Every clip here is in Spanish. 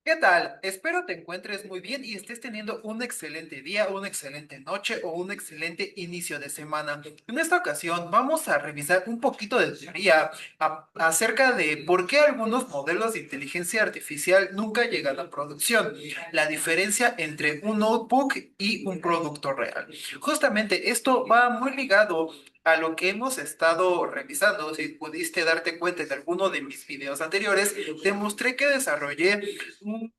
¿Qué tal? Espero te encuentres muy bien y estés teniendo un excelente día, una excelente noche o un excelente inicio de semana. En esta ocasión vamos a revisar un poquito de teoría acerca de por qué algunos modelos de inteligencia artificial nunca llegan a producción, la diferencia entre un notebook y un producto real. Justamente esto va muy ligado a lo que hemos estado revisando. Si pudiste darte cuenta en alguno de mis videos anteriores, te mostré que desarrollé un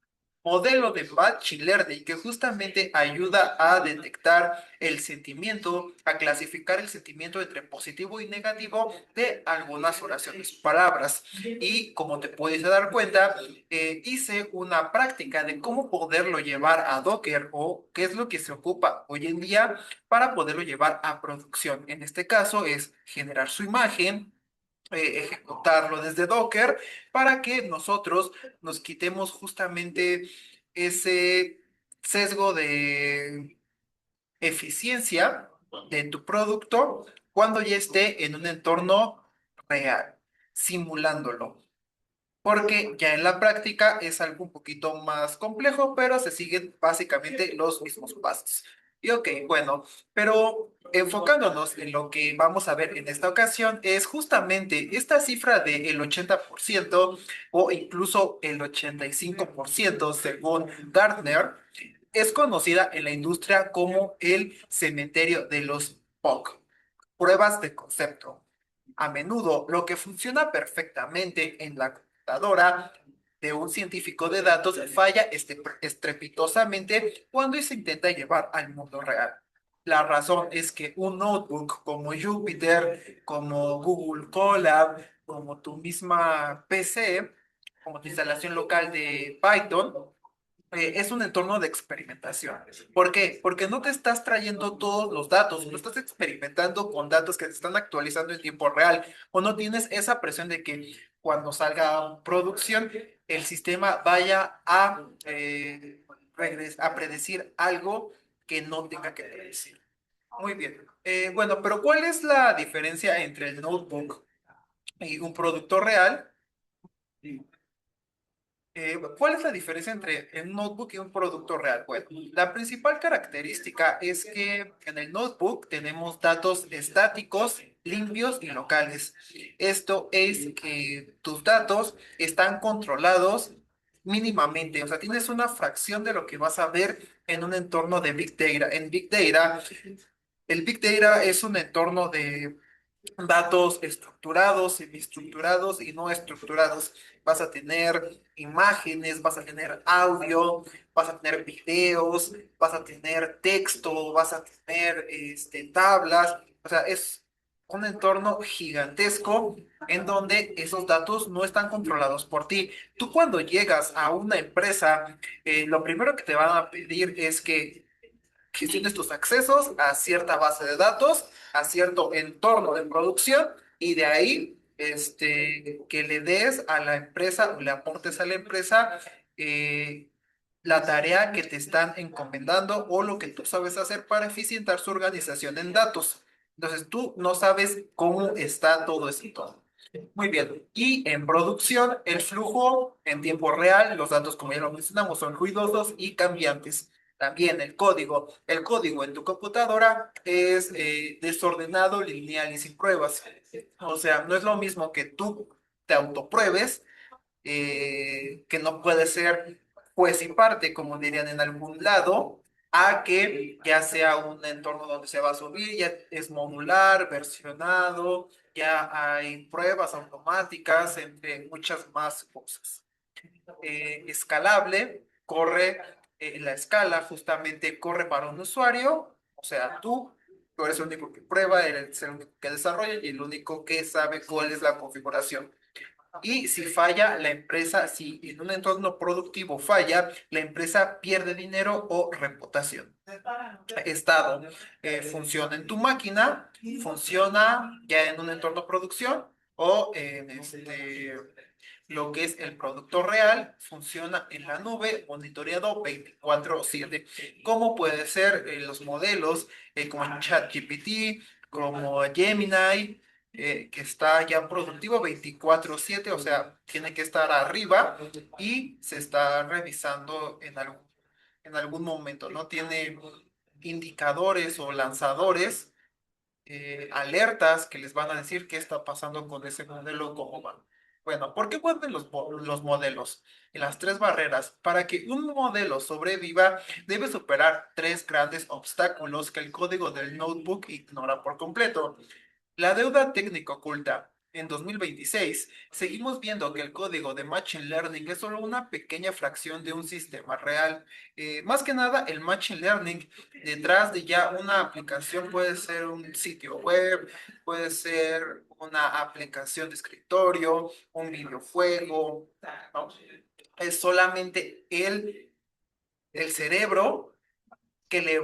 modelo de Machine Learning que justamente ayuda a detectar el sentimiento, a clasificar el sentimiento entre positivo y negativo de algunas oraciones o palabras. Y como te puedes dar cuenta, hice una práctica de cómo poderlo llevar a Docker o qué es lo que se ocupa hoy en día para poderlo llevar a producción. En este caso es generar su imagen, ejecutarlo desde Docker para que nosotros nos quitemos justamente ese sesgo de eficiencia de tu producto cuando ya esté en un entorno real, simulándolo. Porque ya en la práctica es algo un poquito más complejo, pero se siguen básicamente los mismos pasos. Y ok, bueno, pero enfocándonos en lo que vamos a ver en esta ocasión, es justamente esta cifra del 80% o incluso el 85% según Gartner, es conocida en la industria como el cementerio de los POC, pruebas de concepto. A menudo, lo que funciona perfectamente en la computadora de un científico de datos falla estrepitosamente cuando se intenta llevar al mundo real. La razón es que un notebook como Jupyter, como Google Colab, como tu misma PC, como tu instalación local de Python, es un entorno de experimentación. ¿Por qué? Porque no te estás trayendo todos los datos, no estás experimentando con datos que se están actualizando en tiempo real, o no tienes esa presión de que cuando salga producción, el sistema vaya a predecir algo que no tenga que predecir. Muy bien. Bueno, pero ¿cuál es la diferencia entre el notebook y un producto real? ¿Cuál es la diferencia entre un notebook y un producto real? Bueno, la principal característica es que en el notebook tenemos datos estáticos, limpios y locales. Esto es que tus datos están controlados mínimamente, o sea, tienes una fracción de lo que vas a ver en un entorno de Big Data. En Big Data, el Big Data es un entorno de datos estructurados, semiestructurados y no estructurados. Vas a tener imágenes, vas a tener audio, vas a tener videos, vas a tener texto, vas a tener tablas. O sea, es un entorno gigantesco en donde esos datos no están controlados por ti. Tú cuando llegas a una empresa, lo primero que te van a pedir es que gestiones tus accesos a cierta base de datos, a cierto entorno de producción y de ahí que le des a la empresa o le aportes a la empresa eh, la tarea que te están encomendando o lo que tú sabes hacer para eficientar su organización en datos. Entonces tú no sabes cómo está todo esto. Muy bien. Y en producción, el flujo en tiempo real, los datos, como ya lo mencionamos, son ruidosos y cambiantes. También el código. El código en tu computadora es desordenado, lineal y sin pruebas. O sea, no es lo mismo que tú te autopruebes, que no puede ser juez y parte, como dirían en algún lado, a que ya sea un entorno donde se va a subir, ya es modular, versionado, ya hay pruebas automáticas, entre muchas más cosas. Escalable, corre la escala, justamente corre para un usuario, o sea, tú eres el único que prueba, eres el único que desarrolla y el único que sabe cuál es la configuración. Y si falla la empresa, si en un entorno productivo falla, la empresa pierde dinero o reputación. Estado, funciona en tu máquina, funciona ya en un entorno de producción o en lo que es el producto real, funciona en la nube, monitoreado 24/7. Como puede ser los modelos como ChatGPT, como Gemini, que está ya productivo 24/7, o sea, tiene que estar arriba y se está revisando en algún momento, ¿no? Tiene indicadores o lanzadores, alertas que les van a decir qué está pasando con ese modelo, cómo va. Bueno, ¿por qué vuelven los modelos? En las tres barreras. Para que un modelo sobreviva, debe superar tres grandes obstáculos que el código del notebook ignora por completo. La deuda técnica oculta. En 2026, seguimos viendo que el código de Machine Learning es solo una pequeña fracción de un sistema real. Más que nada, el Machine Learning, detrás de ya una aplicación, puede ser un sitio web, puede ser una aplicación de escritorio, un videojuego, ¿no? Es solamente el cerebro que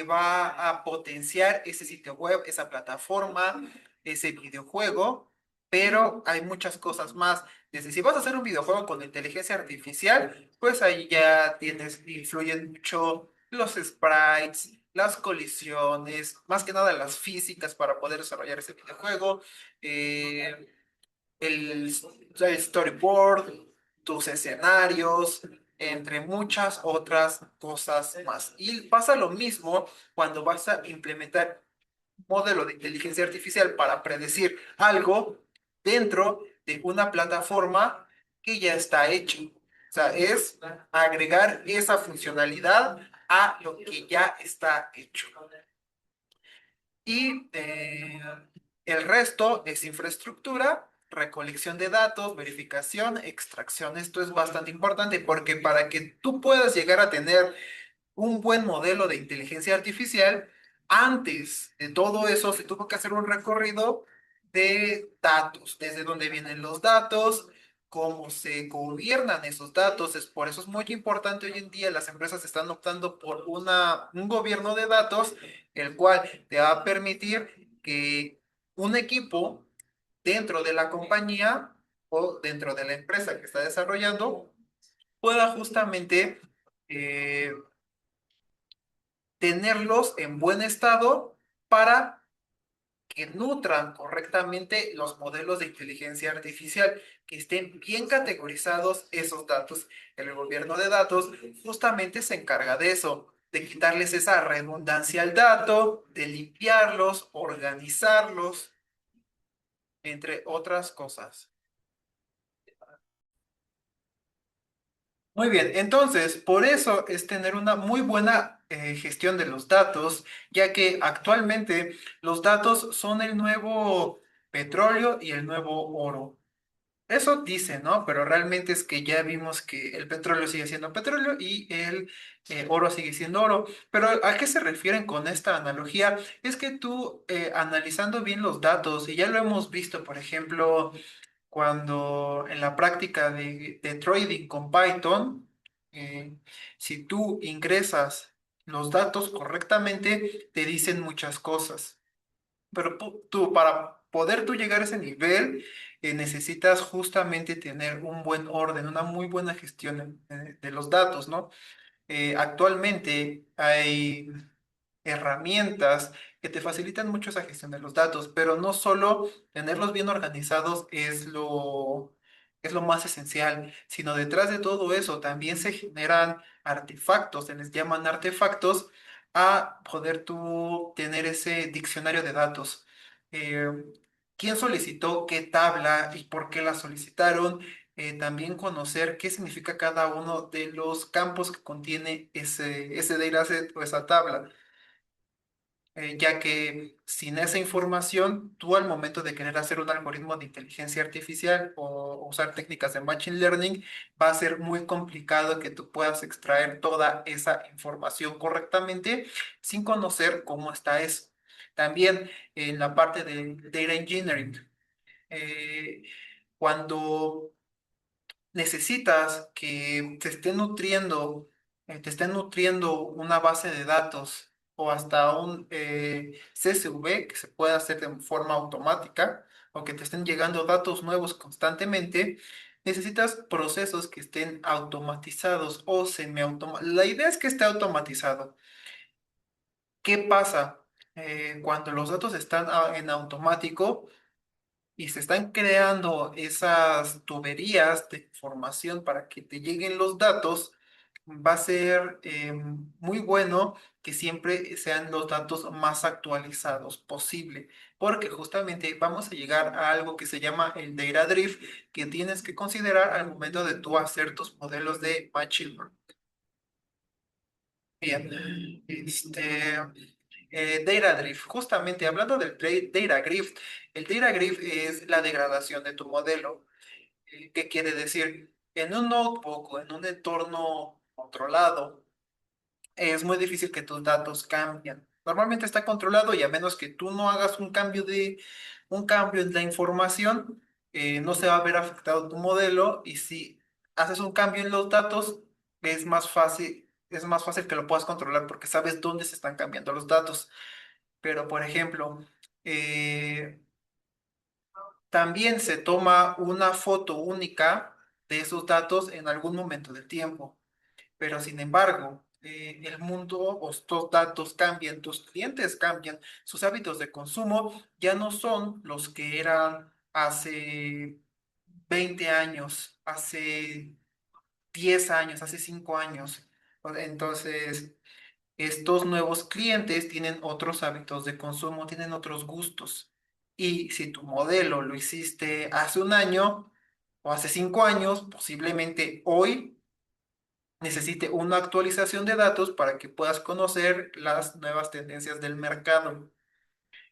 va a potenciar ese sitio web, esa plataforma, ese videojuego, pero hay muchas cosas más. Desde si vas a hacer un videojuego con inteligencia artificial, pues ahí ya influyen mucho los sprites, las colisiones, más que nada las físicas para poder desarrollar ese videojuego. eh, el, el storyboard, tus escenarios, entre muchas otras cosas más. Y pasa lo mismo cuando vas a implementar un modelo de inteligencia artificial para predecir algo dentro de una plataforma que ya está hecho. O sea, es agregar esa funcionalidad a lo que ya está hecho. Y el resto es infraestructura, recolección de datos, verificación, extracción. Esto es bastante importante porque para que tú puedas llegar a tener un buen modelo de inteligencia artificial, antes de todo eso se tuvo que hacer un recorrido de datos, desde dónde vienen los datos, cómo se gobiernan esos datos. Por eso es muy importante hoy en día, las empresas están optando por un gobierno de datos, el cual te va a permitir que un equipo dentro de la compañía o dentro de la empresa que está desarrollando pueda justamente eh, tenerlos en buen estado para que nutran correctamente los modelos de inteligencia artificial, que estén bien categorizados esos datos. El gobierno de datos justamente se encarga de eso, de quitarles esa redundancia al dato, de limpiarlos, organizarlos, entre otras cosas. Muy bien, entonces, por eso es tener una muy buena gestión de los datos, ya que actualmente los datos son el nuevo petróleo y el nuevo oro. Eso dice, ¿no? Pero realmente es que ya vimos que el petróleo sigue siendo petróleo y el oro sigue siendo oro. Pero ¿a qué se refieren con esta analogía? Es que tú, analizando bien los datos, y ya lo hemos visto, por ejemplo, cuando en la práctica de trading con Python, eh, si tú ingresas los datos correctamente, te dicen muchas cosas. Pero tú, para poder tú llegar a ese nivel, necesitas justamente tener un buen orden, una muy buena gestión de los datos, ¿no? Actualmente hay herramientas que te facilitan mucho esa gestión de los datos, pero no solo tenerlos bien organizados es lo más esencial, sino detrás de todo eso también se generan artefactos, se les llaman artefactos, a poder tú tener ese diccionario de datos. Eh, ¿Quién solicitó qué tabla y por qué la solicitaron? También conocer qué significa cada uno de los campos que contiene ese dataset o esa tabla, ya que sin esa información, tú al momento de querer hacer un algoritmo de inteligencia artificial o usar técnicas de machine learning, va a ser muy complicado que tú puedas extraer toda esa información correctamente sin conocer cómo está eso. También en la parte de data engineering, eh, cuando necesitas que te estén nutriendo una base de datos o hasta un CSV que se pueda hacer de forma automática o que te estén llegando datos nuevos constantemente, necesitas procesos que estén automatizados o semiautomatizados. La idea es que esté automatizado. ¿Qué pasa? cuando los datos están en automático y se están creando esas tuberías de información para que te lleguen los datos, va a ser muy bueno que siempre sean los datos más actualizados posible, porque justamente vamos a llegar a algo que se llama el data drift, que tienes que considerar al momento de tú hacer tus modelos de machine learning. Bien, data drift, justamente hablando del data drift, el data drift es la degradación de tu modelo. ¿Qué quiere decir? En un notebook o en un entorno controlado, es muy difícil que tus datos cambien. Normalmente está controlado y a menos que tú no hagas un cambio en la información, no se va a ver afectado tu modelo y si haces un cambio en los datos, es más fácil que lo puedas controlar porque sabes dónde se están cambiando los datos. Pero, por ejemplo, eh, también se toma una foto única de esos datos en algún momento del tiempo. Pero sin embargo, el mundo o estos datos cambian, tus clientes cambian, sus hábitos de consumo ya no son los que eran hace 20 años, hace 10 años, hace 5 años. Entonces, estos nuevos clientes tienen otros hábitos de consumo, tienen otros gustos. Y si tu modelo lo hiciste hace un año o hace 5 años, posiblemente hoy necesite una actualización de datos para que puedas conocer las nuevas tendencias del mercado.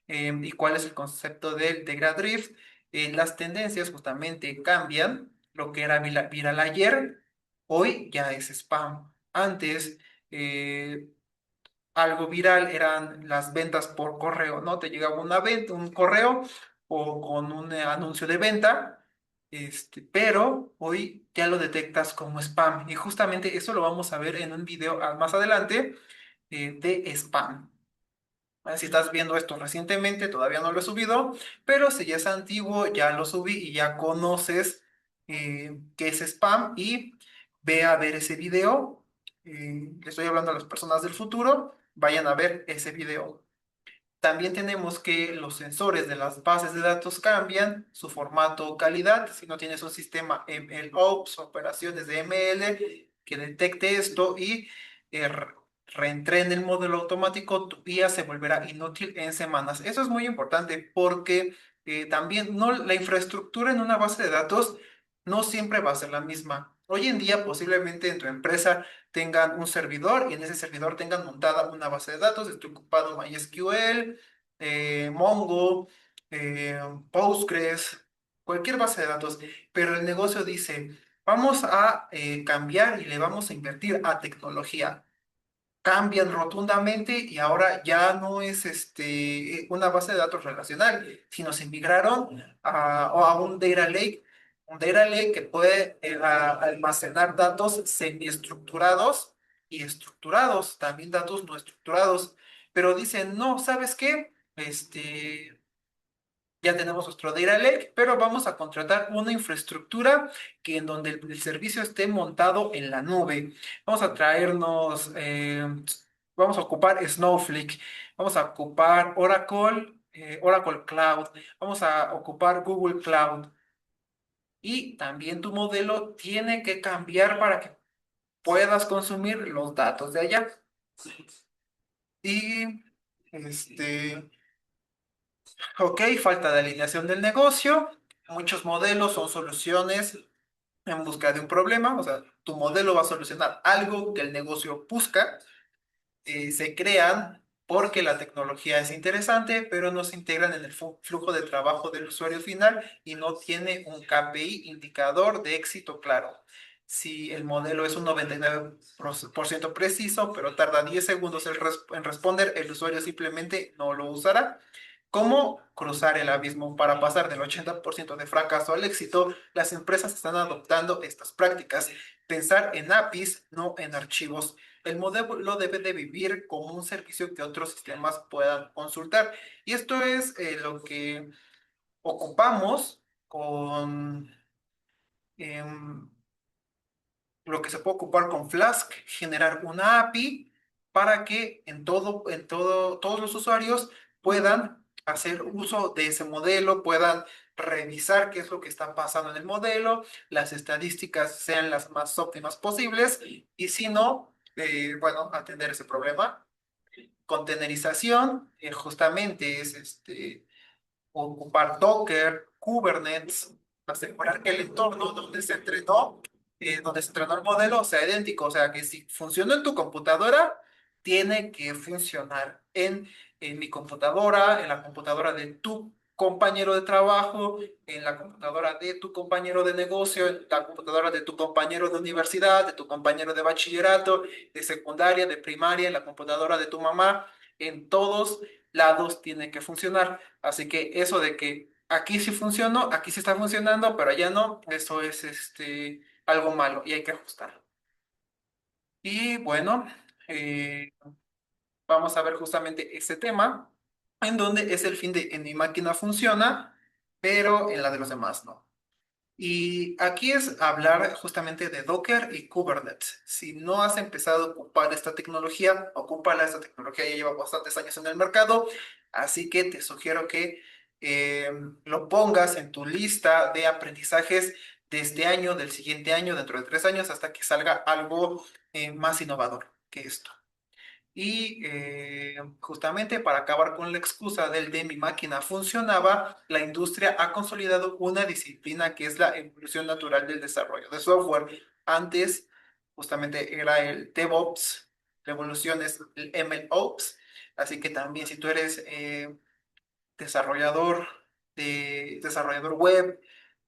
¿Y cuál es el concepto del Tegra Drift? Las tendencias justamente cambian. Lo que era viral ayer, hoy ya es spam. Antes, eh, algo viral eran las ventas por correo, ¿no? Te llegaba una venta, un correo o con un anuncio de venta, pero hoy ya lo detectas como spam y justamente eso lo vamos a ver en un video más adelante de spam. Si estás viendo esto recientemente, todavía no lo he subido, pero si ya es antiguo, ya lo subí y ya conoces qué es spam y ve a ver ese video. Le estoy hablando a las personas del futuro, vayan a ver ese video. También tenemos que los sensores de las bases de datos cambian su formato o calidad. Si no tienes un sistema MLOps, operaciones de ML, que detecte esto y reentrene el modelo automático, tu IA se volverá inútil en semanas. Eso es muy importante porque también no, la infraestructura en una base de datos no siempre va a ser la misma. Hoy en día posiblemente en tu empresa tengan un servidor y en ese servidor tengan montada una base de datos, esté ocupado MySQL, Mongo, eh, Postgres, cualquier base de datos, pero el negocio dice, vamos a cambiar y le vamos a invertir a tecnología. Cambian rotundamente y ahora ya no es una base de datos relacional, sino se migraron a un data lake que puede almacenar datos semiestructurados y estructurados, también datos no estructurados, pero dicen, no, ¿sabes qué? Ya tenemos nuestro Data Lake, pero vamos a contratar una infraestructura que en donde el servicio esté montado en la nube. Vamos a traernos, vamos a ocupar Snowflake, vamos a ocupar Oracle, Oracle Cloud, vamos a ocupar Google Cloud. Y también tu modelo tiene que cambiar para que puedas consumir los datos de allá. Y este. Ok, falta de alineación del negocio. Muchos modelos son soluciones en busca de un problema. O sea, tu modelo va a solucionar algo que el negocio busca. Se crean porque la tecnología es interesante, pero no se integran en el flujo de trabajo del usuario final y no tiene un KPI indicador de éxito claro. Si el modelo es un 99% preciso, pero tarda 10 segundos en responder, el usuario simplemente no lo usará. ¿Cómo cruzar el abismo para pasar del 80% de fracaso al éxito? Las empresas están adoptando estas prácticas. Pensar en APIs, no en archivos. El modelo debe de vivir como un servicio que otros sistemas puedan consultar. Y esto es lo que ocupamos con em, lo que se puede ocupar con Flask, generar una API para que todos los usuarios puedan hacer uso de ese modelo, puedan revisar qué es lo que está pasando en el modelo, las estadísticas sean las más óptimas posibles y si no, bueno, atender ese problema. Containerización, justamente es ocupar Docker, Kubernetes, asegurar que el entorno donde se entrenó el modelo sea idéntico, o sea que si funcionó en tu computadora, tiene que funcionar en mi computadora, en la computadora de tu compañero de trabajo, en la computadora de tu compañero de negocio, en la computadora de tu compañero de universidad, de tu compañero de bachillerato, de secundaria, de primaria, en la computadora de tu mamá, en todos lados tiene que funcionar. Así que eso de que aquí sí funcionó, aquí sí está funcionando, pero allá no, eso es algo malo y hay que ajustar. Y bueno, eh, vamos a ver justamente ese tema, en donde es el fin de en mi máquina funciona, pero en la de los demás no. Y aquí es hablar justamente de Docker y Kubernetes. Si no has empezado a ocupar esta tecnología, ocúpala. Esta tecnología ya lleva bastantes años en el mercado, así que te sugiero que eh, lo pongas en tu lista de aprendizajes de este año, del siguiente año, dentro de 3 años, hasta que salga algo más innovador que esto. Y justamente para acabar con la excusa del de mi máquina funcionaba, la industria ha consolidado una disciplina que es la evolución natural del desarrollo de software. Antes, justamente era el DevOps, la evolución es el MLOps. Así que también si tú eres desarrollador desarrollador web,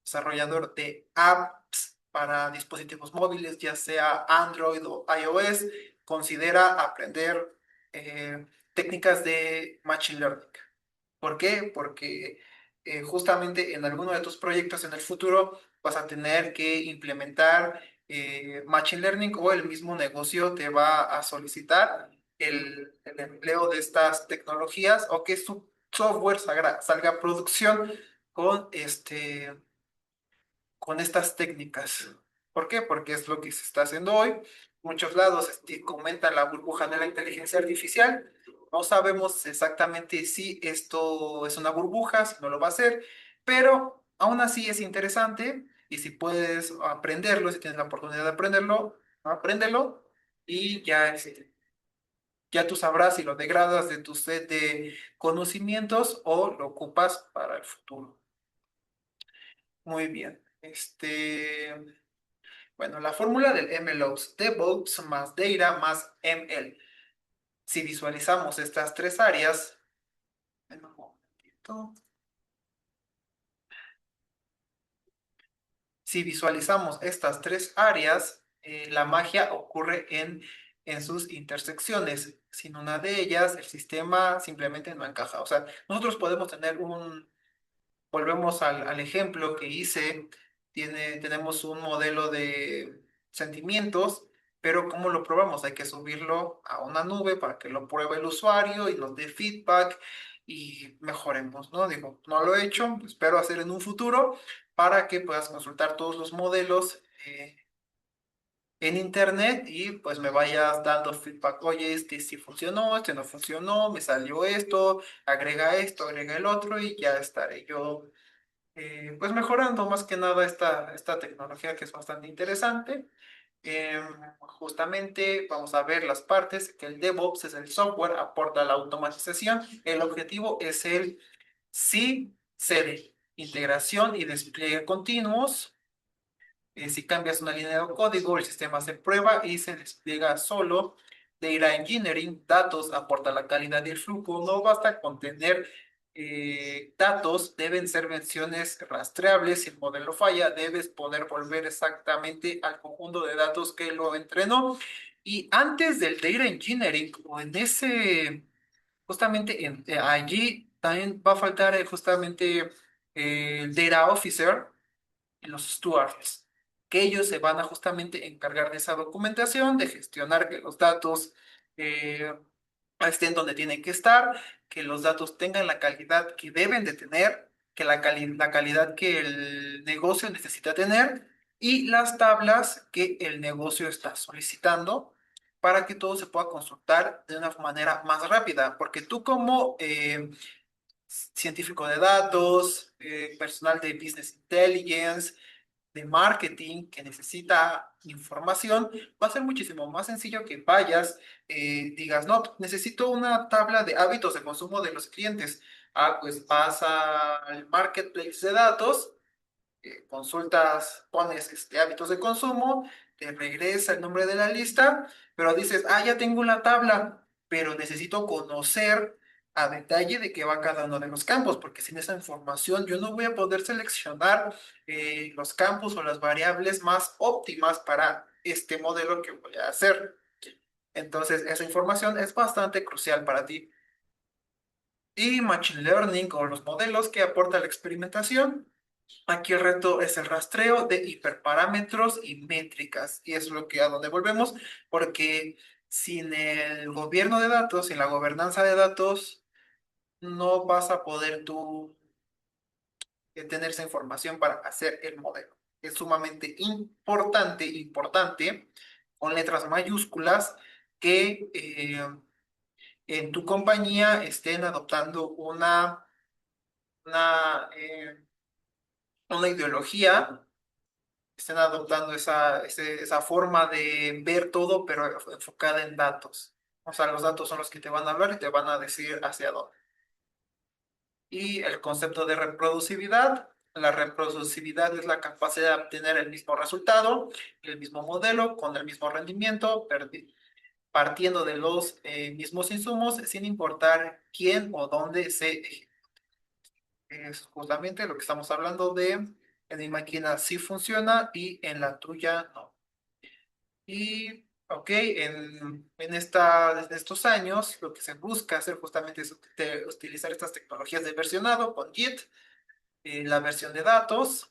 desarrollador de apps para dispositivos móviles, ya sea Android o iOS, considera aprender técnicas de Machine Learning. ¿Por qué? Porque justamente en alguno de tus proyectos en el futuro vas a tener que implementar Machine Learning o el mismo negocio te va a solicitar el empleo de estas tecnologías o que su software salga a producción con con estas técnicas. ¿Por qué? Porque es lo que se está haciendo hoy. Muchos lados comentan la burbuja de la inteligencia artificial. No sabemos exactamente si esto es una burbuja, si no lo va a ser, pero aún así es interesante y si puedes aprenderlo, si tienes la oportunidad de aprenderlo, apréndelo y ya, ya tú sabrás si lo degradas de tu set de conocimientos o lo ocupas para el futuro. Muy bien. Bueno, la fórmula del MLOps, DevOps más Data más ML. Si visualizamos estas tres áreas, en un momentito. Si visualizamos estas tres áreas, la magia ocurre en sus intersecciones. Sin una de ellas, el sistema simplemente no encaja. O sea, nosotros podemos tener volvemos al ejemplo que hice, tenemos un modelo de sentimientos, pero ¿cómo lo probamos? Hay que subirlo a una nube para que lo pruebe el usuario y nos dé feedback y mejoremos, ¿no? Digo, no lo he hecho, espero hacer en un futuro para que puedas consultar todos los modelos en internet y pues me vayas dando feedback. Oye, este sí funcionó, este no funcionó, me salió esto, agrega el otro y ya estaré yo pues mejorando más que nada esta tecnología que es bastante interesante. Justamente vamos a ver las partes que el DevOps es el software, aporta la automatización. El objetivo es el CI/CD, integración y despliegue continuos. Si cambias una línea de código, el sistema se prueba y se despliega solo. Data Engineering, datos, aporta la calidad y el flujo. No basta con tener datos, deben ser versiones rastreables. Si el modelo falla, debes poder volver exactamente al conjunto de datos que lo entrenó. Y antes del Data Engineering, o en justamente allí también va a faltar justamente el Data Officer y los stewards, que ellos se van a justamente encargar de esa documentación, de gestionar que los datos eh, estén donde tienen que estar, que los datos tengan la calidad que deben de tener, que la calidad que el negocio necesita tener y las tablas que el negocio está solicitando. para que todo se pueda consultar de una manera más rápida, porque tú como científico de datos, personal de business intelligence, de marketing que necesita información, va a ser muchísimo más sencillo que vayas, digas, no, necesito una tabla de hábitos de consumo de los clientes. Ah, pues vas al marketplace de datos, consultas, pones hábitos de consumo, te regresa el nombre de la lista, pero dices, ah, ya tengo la tabla, pero necesito conocer a detalle de qué va cada uno de los campos, porque sin esa información yo no voy a poder seleccionar los campos o las variables más óptimas para este modelo que voy a hacer. Entonces, esa información es bastante crucial para ti. Y Machine Learning o los modelos que aporta la experimentación. Aquí el reto es el rastreo de hiperparámetros y métricas. Y es lo que a donde volvemos, porque sin el gobierno de datos, sin la gobernanza de datos, no vas a poder tú tener esa información para hacer el modelo. Es sumamente importante, importante, con letras mayúsculas, que en tu compañía estén adoptando una, eh, una ideología, estén adoptando esa forma de ver todo, pero enfocada en datos. O sea, los datos son los que te van a hablar y te van a decir hacia dónde. Y el concepto de reproducibilidad. La reproducibilidad es la capacidad de obtener el mismo resultado, el mismo modelo, con el mismo rendimiento, partiendo de los mismos insumos, sin importar quién o dónde se ejecute. Es justamente lo que estamos hablando de en mi máquina sí funciona y en la tuya no. Y, ok, en estos años lo que se busca hacer justamente es utilizar estas tecnologías de versionado con Git, la versión de datos,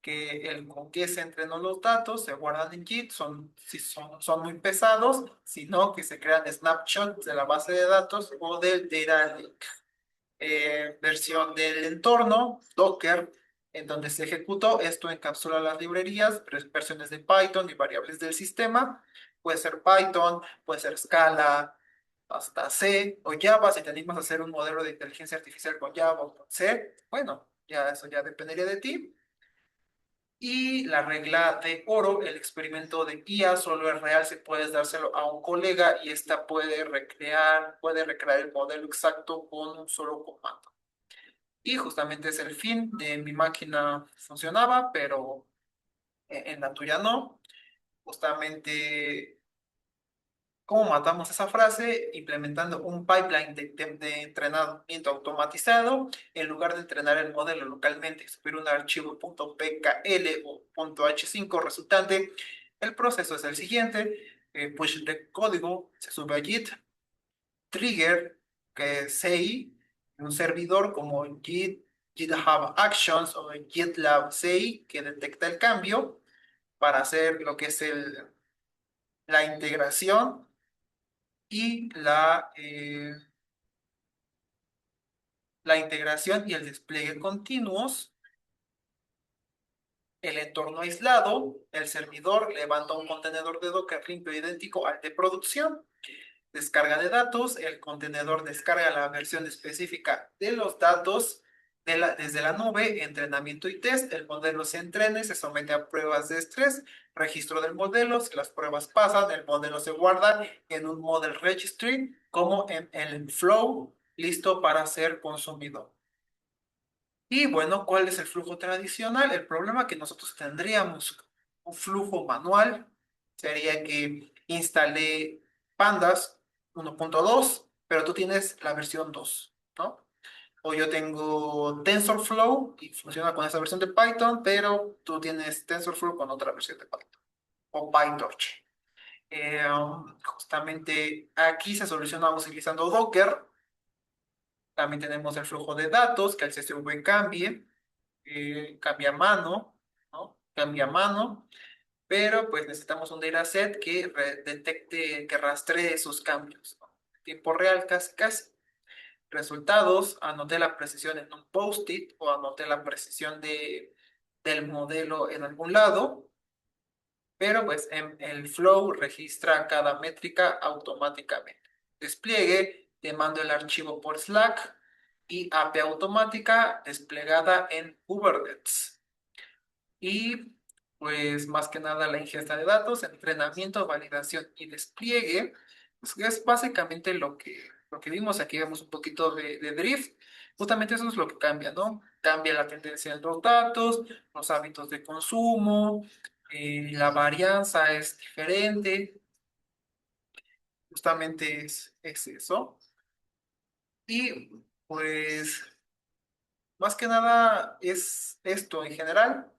que el con que se entrenó los datos se guardan en Git, si son muy pesados, sino que se crean snapshots de la base de datos o del data lake. Versión del entorno, Docker, en donde se ejecutó. Esto encapsula las librerías, versiones de Python y variables del sistema. Puede ser Python, puede ser Scala, hasta C o Java. Si te animas a hacer un modelo de inteligencia artificial con Java o con C, bueno, ya eso ya dependería de ti. Y la regla de oro, el experimento de guía, solo es real si puedes dárselo a un colega y ésta puede recrear el modelo exacto con un solo comando. Y justamente es el fin de mi máquina funcionaba, pero en la tuya no. Justamente, ¿cómo matamos esa frase? Implementando un pipeline de entrenamiento automatizado. En lugar de entrenar el modelo localmente y subir un archivo .pkl o .h5 resultante, el proceso es el siguiente. Push de código se sube a Git, trigger, que es CI, un servidor como GitHub Actions o GitLab CI que detecta el cambio para hacer lo que es la integración y la integración y el despliegue continuos. El entorno aislado, el servidor levanta un contenedor de Docker limpio idéntico al de producción. Descarga de datos, el contenedor descarga la versión específica de los datos desde la nube, entrenamiento y test. El modelo se entrena y se somete a pruebas de estrés, registro del modelo. Si las pruebas pasan, el modelo se guarda en un model registry como en el flow, listo para ser consumido. Y bueno, ¿cuál es el flujo tradicional? El problema que nosotros tendríamos un flujo manual sería que instalé Pandas 1.2, pero tú tienes la versión 2, ¿no? O yo tengo TensorFlow y funciona con esa versión de Python, pero tú tienes TensorFlow con otra versión de Python. O PyTorch. Justamente aquí se soluciona utilizando Docker. También tenemos el flujo de datos, que el CSV cambia a mano, ¿no? Cambia a mano, pero pues necesitamos un dataset que detecte, que rastree esos cambios, ¿no? En tiempo real, casi, casi. Resultados, anoté la precisión en un post-it o anoté la precisión del modelo en algún lado, pero pues en el Flow registra cada métrica automáticamente. Despliegue, te mando el archivo por Slack y API automática desplegada en Kubernetes. Y pues más que nada la ingesta de datos, entrenamiento, validación y despliegue, pues, es básicamente lo que vimos. Aquí vemos un poquito de drift. Justamente eso es lo que cambia, ¿no? Cambia la tendencia de los datos, los hábitos de consumo, la varianza es diferente, justamente es eso. Y pues más que nada es esto en general.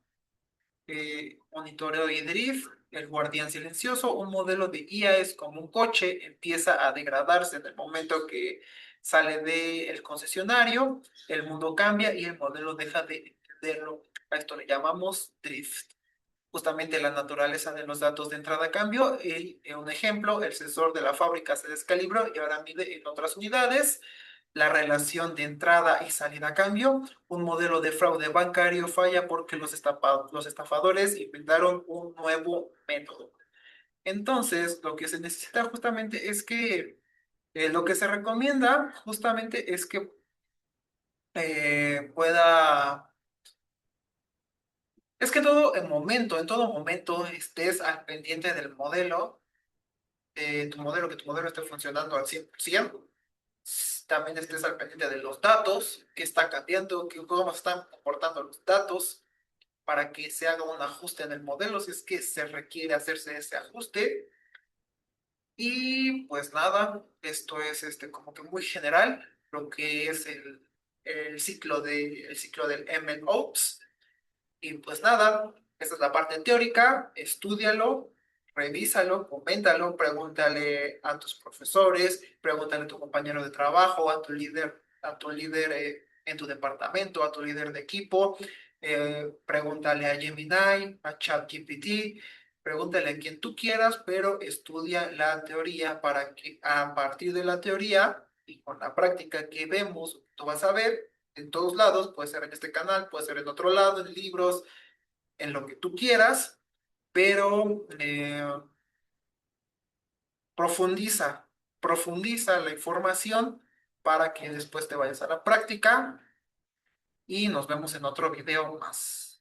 Monitoreo y drift, el guardián silencioso, un modelo de IA es como un coche, empieza a degradarse en el momento que sale del concesionario, el mundo cambia y el modelo deja de entenderlo. A esto le llamamos drift. Justamente la naturaleza de los datos de entrada cambió. Un ejemplo, el sensor de la fábrica se descalibró y ahora mide en otras unidades. La relación de entrada y salida cambió. Un modelo de fraude bancario falla porque los estafadores inventaron un nuevo método. Entonces, lo que se necesita justamente es que lo que se recomienda justamente es que pueda. Es que en todo momento estés al pendiente del modelo, que tu modelo esté funcionando al 100%. También estés al pendiente de los datos, qué está cambiando, cómo están comportando los datos, para que se haga un ajuste en el modelo, si es que se requiere hacerse ese ajuste. Y pues nada, esto es como que muy general, lo que es el ciclo del MLOps. Y pues nada, esa es la parte teórica, estúdialo, revísalo, coméntalo, pregúntale a tus profesores, pregúntale a tu compañero de trabajo, a tu líder en tu departamento, a tu líder de equipo, pregúntale a Gemini, a ChatGPT, pregúntale a quien tú quieras, pero estudia la teoría para que a partir de la teoría y con la práctica que vemos, tú vas a ver en todos lados, puede ser en este canal, puede ser en otro lado, en libros, en lo que tú quieras, pero profundiza, profundiza la información para que después te vayas a la práctica y nos vemos en otro video más.